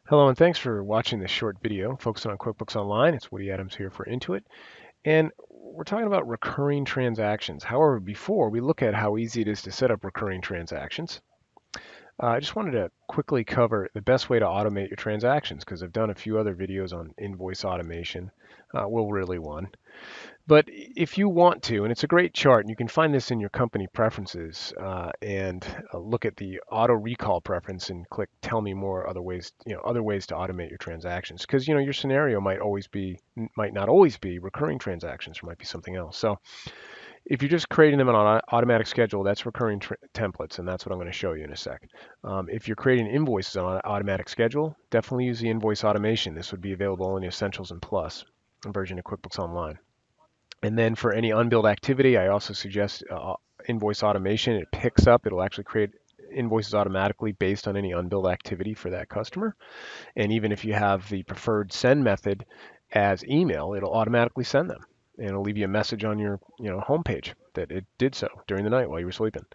Hello and thanks for watching this short video focusing on QuickBooks Online. It's Woody Adams here for Intuit, and we're talking about recurring transactions. However, before we look at how easy it is to set up recurring transactions, I just wanted to quickly cover the best way to automate your transactions because I've done a few other videos on invoice automation. Well, really one. But if you want to, and it's a great chart, and you can find this in your company preferences, and look at the auto recall preference and click Tell me more other ways, other ways to automate your transactions. Because your scenario might not always be recurring transactions, or might be something else. So if you're just creating them on an automatic schedule, that's recurring templates, and that's what I'm going to show you in a sec. If you're creating invoices on an automatic schedule, definitely use the invoice automation. This would be available in the Essentials and Plus version of QuickBooks Online. And then for any unbilled activity, I also suggest invoice automation. It'll actually create invoices automatically based on any unbilled activity for that customer. And even if you have the preferred send method as email, it'll automatically send them. And it'll leave you a message on your homepage that it did so during the night while you were sleeping.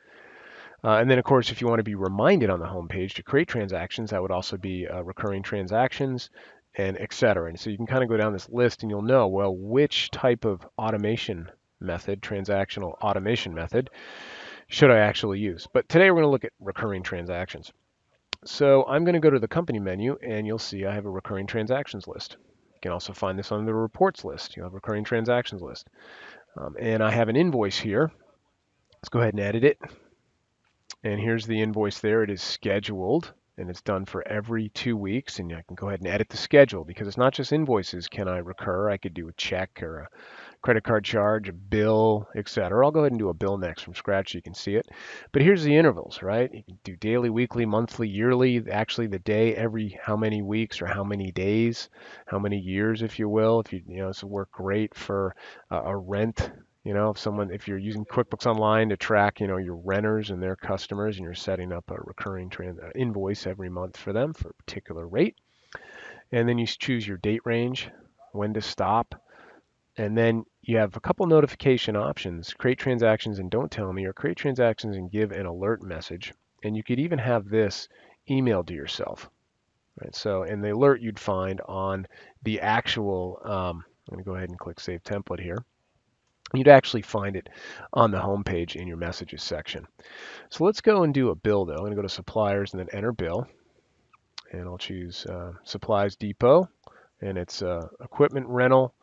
And then, of course, if you want to be reminded on the homepage to create transactions, that would also be recurring transactions and etc. And so you can kind of go down this list and you'll know, well, which type of automation method, transactional automation method, should I actually use? But today we're going to look at recurring transactions. So I'm going to go to the company menu and you'll see I have a recurring transactions list. You can also find this on the reports list. You'll have recurring transactions list. And I have an invoice here. Let's go ahead and edit it. And here's the invoice there. It is scheduled and it's done for every 2 weeks. And I can go ahead and edit the schedule because it's not just invoices can I recur. I could do a check or a credit card charge, a bill, etc. I'll go ahead and do a bill next from scratch so you can see it. But here's the intervals, right? You can do daily, weekly, monthly, yearly, actually the day, every how many weeks or how many days, how many years, if you will. If this will work great for a rent. If you're using QuickBooks Online to track, your renters and their customers, and you're setting up a recurring invoice every month for them for a particular rate, and then you choose your date range, when to stop, and then you have a couple notification options: create transactions and don't tell me, or create transactions and give an alert message. And you could even have this emailed to yourself, right? So, and the alert you'd find on the actual. I'm going to go ahead and click Save Template here. You'd actually find it on the home page in your messages section. So let's go and do a bill though. I'm going to go to suppliers and then enter bill. And I'll choose Supplies Depot, and it's equipment rental.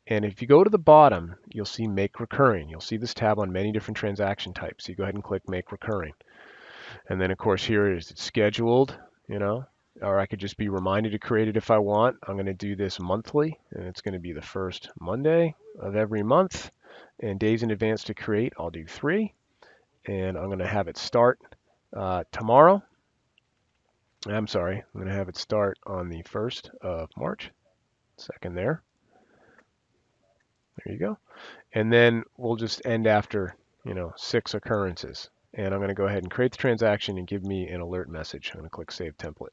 And if you go to the bottom, you'll see Make Recurring. You'll see this tab on many different transaction types. So you go ahead and click Make Recurring. And then of course here it's scheduled, or I could just be reminded to create it if I want. I'm going to do this monthly, and it's going to be the first Monday of every month. And days in advance to create, I'll do 3. And I'm going to have it start tomorrow. I'm sorry, I'm going to have it start on the 1st of March. Second there. There you go. And then we'll just end after, 6 occurrences. And I'm going to go ahead and create the transaction and give me an alert message. I'm going to click Save Template.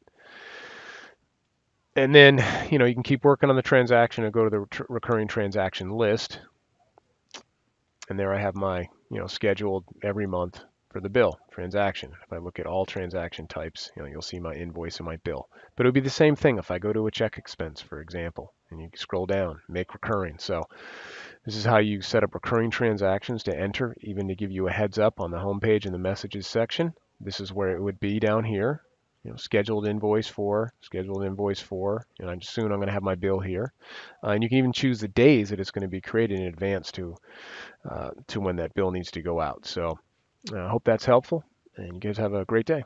And then, you can keep working on the transaction and go to the recurring transaction list. And there I have my, scheduled every month for the bill transaction. If I look at all transaction types, you'll see my invoice and my bill. But it would be the same thing if I go to a check expense, for example, and you scroll down, make recurring. So this is how you set up recurring transactions to enter, even to give you a heads up on the home page in the messages section. This is where it would be down here. Scheduled invoice for, and soon I'm going to have my bill here. And you can even choose the days that it's going to be created in advance to when that bill needs to go out. So I hope that's helpful, and you guys have a great day.